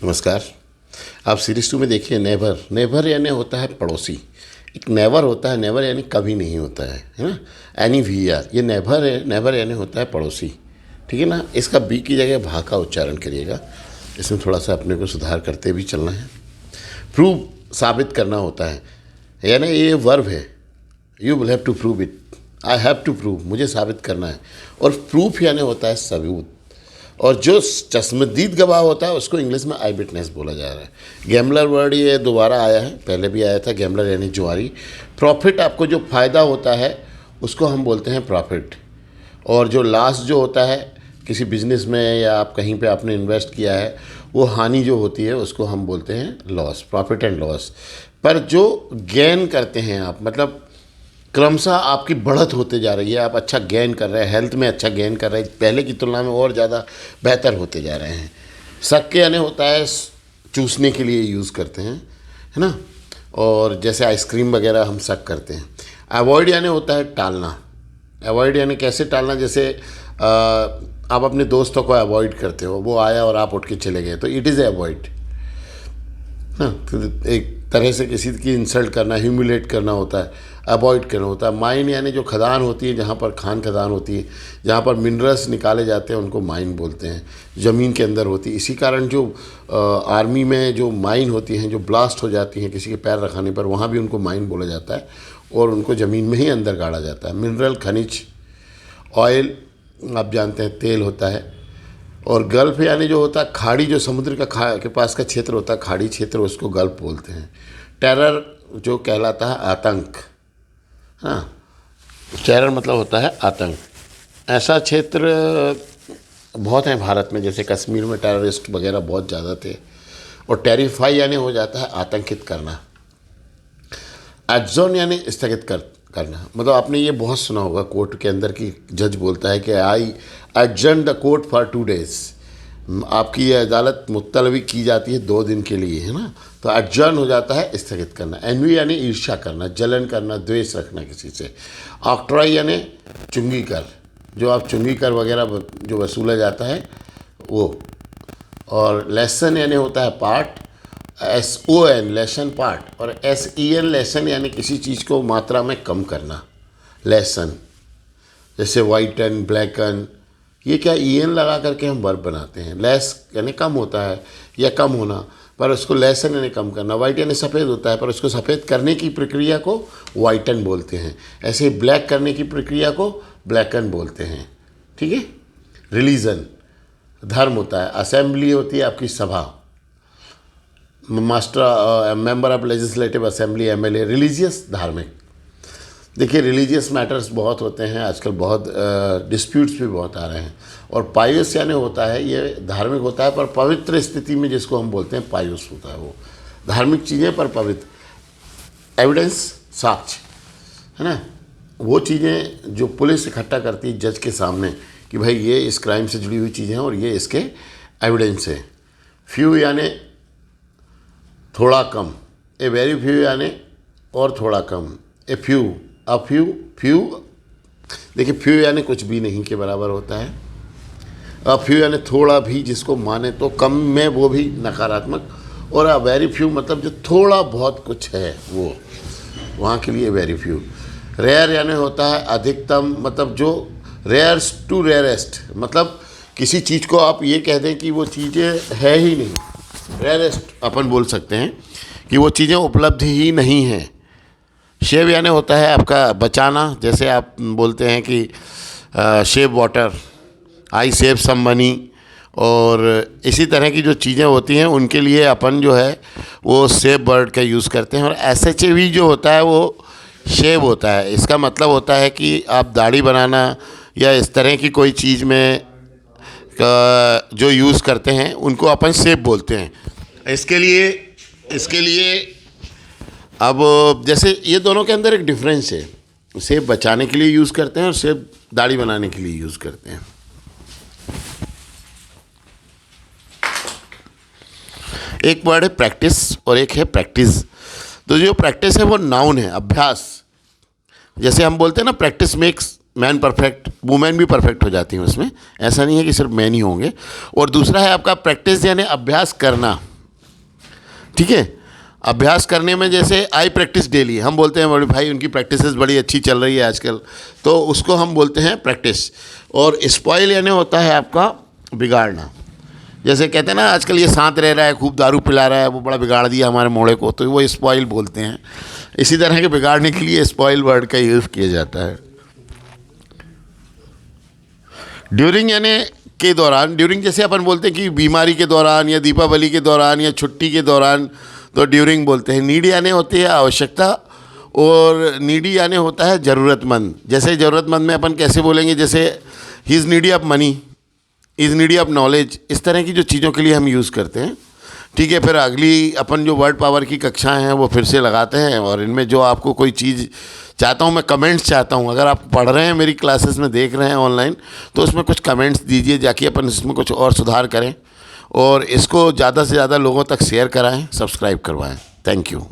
नमस्कार। आप सीरीज 2 में देखिए नेवर। नेवर यानी होता है पड़ोसी। एक नेवर होता है, नेवर यानी कभी नहीं होता है ना। एनी वी आर, ये नेवर है। नेवर यानी होता है पड़ोसी, ठीक है ना। इसका बी की जगह भा का उच्चारण करिएगा। इसमें थोड़ा सा अपने को सुधार करते भी चलना है। प्रूव साबित करना होता है, यानी ये वर्ब है। You will have to prove it, I have to prove, मुझे साबित करना है। और प्रूफ यानी होता है सबूत। और जो चश्मदीद गवाह होता है उसको इंग्लिश में आई विटनेस बोला जा रहा है। गैम्बलर वर्ड ये दोबारा आया है, पहले भी आया था। गैम्बलर यानी जुआरी। प्रॉफिट, आपको जो फ़ायदा होता है उसको हम बोलते हैं प्रॉफिट। और जो लॉस जो होता है किसी बिजनेस में या आप कहीं पे आपने इन्वेस्ट किया है, वो हानि जो होती है उसको हम बोलते हैं लॉस, प्रॉफिट एंड लॉस। पर जो गेन करते हैं आप, मतलब क्रमशः आपकी बढ़त होते जा रही है, आप अच्छा गेन कर रहे हैं, हेल्थ में अच्छा गेन कर रहे हैं, पहले की तुलना में और ज़्यादा बेहतर होते जा रहे हैं। शक यानी होता है चूसने के लिए यूज़ करते हैं, है ना। और जैसे आइसक्रीम वगैरह हम शक करते हैं। अवॉइड यानी होता है टालना। अवॉइड यानी कैसे टालना, जैसे आप अपने दोस्तों को अवॉइड करते हो, वो आया और आप उठ के चले गए, तो इट इज़ अवॉइड ना। एक तरह से किसी की इंसल्ट करना, ह्यूमिलेट करना होता है, अवॉइड करना होता है। माइन यानी जो खदान होती है, जहाँ पर खान खदान होती है, जहाँ पर मिनरल्स निकाले जाते हैं, उनको माइन बोलते हैं। ज़मीन के अंदर होती है। इसी कारण जो आर्मी में जो माइन होती हैं, जो ब्लास्ट हो जाती हैं किसी के पैर रखाने पर, वहाँ भी उनको माइन बोला जाता है और उनको ज़मीन में ही अंदर गाड़ा जाता है। मिनरल, खनिज, ऑयल, आप जानते हैं तेल होता है। और गल्फ यानी जो होता है खाड़ी, जो समुद्र का के पास का क्षेत्र होता है, खाड़ी क्षेत्र, उसको गल्फ बोलते हैं। टेरर जो कहलाता है आतंक, हाँ, टेरर मतलब होता है आतंक। ऐसा क्षेत्र बहुत हैं भारत में, जैसे कश्मीर में टेररिस्ट वगैरह बहुत ज़्यादा थे। और टेरिफाई यानी हो जाता है आतंकित करना। एडजॉर्न यानी स्थगित करना। मतलब आपने ये बहुत सुना होगा कोर्ट के अंदर कि जज बोलता है कि I adjourn the court for 2 days। आपकी ये अदालत मुलतवी की जाती है 2 दिन के लिए, है ना। तो एडजर्न हो जाता है स्थगित करना। एनवी यानी ईर्ष्या करना, जलन करना, द्वेष रखना किसी से। ऑक्ट्रॉय यानी चुंगी कर, जो आप चुंगी कर वगैरह जो वसूला जाता है वो। और लेसन यानी होता है पार्ट, SON लेसन पार्ट। और SEN लेसन यानी किसी चीज़ को मात्रा में कम करना, लेसन। जैसे वाइटन, ब्लैकन, ये क्या EN लगा करके हम वर्ब बनाते हैं। लेस यानी कम होता है या कम होना, पर उसको लेसन यानी कम करना। वाइट यानी सफ़ेद होता है, पर उसको सफ़ेद करने की प्रक्रिया को वाइटन बोलते हैं। ऐसे ही ब्लैक करने की प्रक्रिया को ब्लैकन बोलते हैं, ठीक है। रिलीजन धर्म होता है। असेंबली होती है आपकी सभा, master member of legislative assembly, MLA। Religious धार्मिक। देखिए रिलीजियस मैटर्स बहुत होते हैं आजकल, बहुत डिस्प्यूट्स भी बहुत आ रहे हैं। और पायुस यानी होता है, ये धार्मिक होता है पर पवित्र स्थिति में, जिसको हम बोलते हैं पायुस होता है वो। धार्मिक चीज़ें पर पवित्र। एविडेंस साक्ष्य, है ना। वो चीज़ें जो पुलिस इकट्ठा करती है जज के सामने कि भाई ये इस क्राइम से जुड़ी हुई चीज़ें हैं और ये इसके एविडेंस है। फ्यू यानी थोड़ा कम। ए वेरी फ्यू यानी और थोड़ा कम। A few, a few, few. देखिए फ्यू यानी कुछ भी नहीं के बराबर होता है। अ फ्यू यानी थोड़ा भी, जिसको माने तो कम में वो भी नकारात्मक। और अ वेरी फ्यू मतलब जो थोड़ा बहुत कुछ है वो, वहाँ के लिए वेरी फ्यू। रेयर यानी होता है अधिकतम, मतलब जो रेयर्स टू रेयरेस्ट, मतलब किसी चीज़ को आप ये कह दें कि वो चीज़ें है ही नहीं। रेयरेस्ट अपन बोल सकते हैं कि वो चीज़ें उपलब्ध ही नहीं हैं। शेव यानी होता है आपका बचाना, जैसे आप बोलते हैं कि save water, I save some money. और इसी तरह की जो चीज़ें होती हैं उनके लिए अपन जो है वो सेव वर्ड का यूज़ करते हैं। और SHAV जो होता है वो शेव होता है। इसका मतलब होता है कि आप दाढ़ी बनाना या इस तरह की कोई चीज़ में जो यूज़ करते हैं उनको अपन शेव बोलते हैं। इसके लिए अब जैसे ये दोनों के अंदर एक डिफरेंस है। सेब बचाने के लिए यूज़ करते हैं और सेब दाढ़ी बनाने के लिए यूज़ करते हैं। एक वर्ड है प्रैक्टिस और एक है प्रैक्टिस। तो जो प्रैक्टिस है वो नाउन है, अभ्यास। जैसे हम बोलते हैं ना practice makes man perfect, women भी परफेक्ट हो जाती हैं उसमें। ऐसा नहीं है कि सिर्फ मैन ही होंगे। और दूसरा है आपका प्रैक्टिस यानी अभ्यास करना। ठीक है। अभ्यास करने में जैसे आई प्रैक्टिस डेली, हम बोलते हैं बड़े भाई उनकी प्रैक्टिसेस बड़ी अच्छी चल रही है आजकल, तो उसको हम बोलते हैं प्रैक्टिस। और स्पॉइल यानी होता है आपका बिगाड़ना। जैसे कहते हैं ना आजकल ये शांत रह रहा है, खूब दारू पिला रहा है, वो बड़ा बिगाड़ दिया हमारे मोड़े को, तो वो स्पॉइल बोलते हैं। इसी तरह के बिगाड़ने के लिए स्पॉइल वर्ड का यूज़ किया जाता है। ड्यूरिंग यानी के दौरान, ड्यूरिंग जैसे अपन बोलते हैं कि बीमारी के दौरान या दीपावली के दौरान या छुट्टी के दौरान, तो ड्यूरिंग बोलते हैं। नीड यानी होती है आवश्यकता, और नीडी यानी होता है ज़रूरतमंद। जैसे ज़रूरतमंद में अपन कैसे बोलेंगे, जैसे he is needy of money, is needy of knowledge, इस तरह की जो चीज़ों के लिए हम यूज़ करते हैं। ठीक है, फिर अगली अपन जो वर्ड पावर की कक्षाएं हैं वो फिर से लगाते हैं, और इनमें जो आपको कोई चीज़ चाहता हूँ, मैं कमेंट्स चाहता हूँ। अगर आप पढ़ रहे हैं मेरी क्लासेस में, देख रहे हैं ऑनलाइन, तो उसमें कुछ कमेंट्स दीजिए, जाके अपन इसमें कुछ और सुधार करें, और इसको ज़्यादा से ज़्यादा लोगों तक शेयर कराएं, सब्सक्राइब करवाएं। Thank you.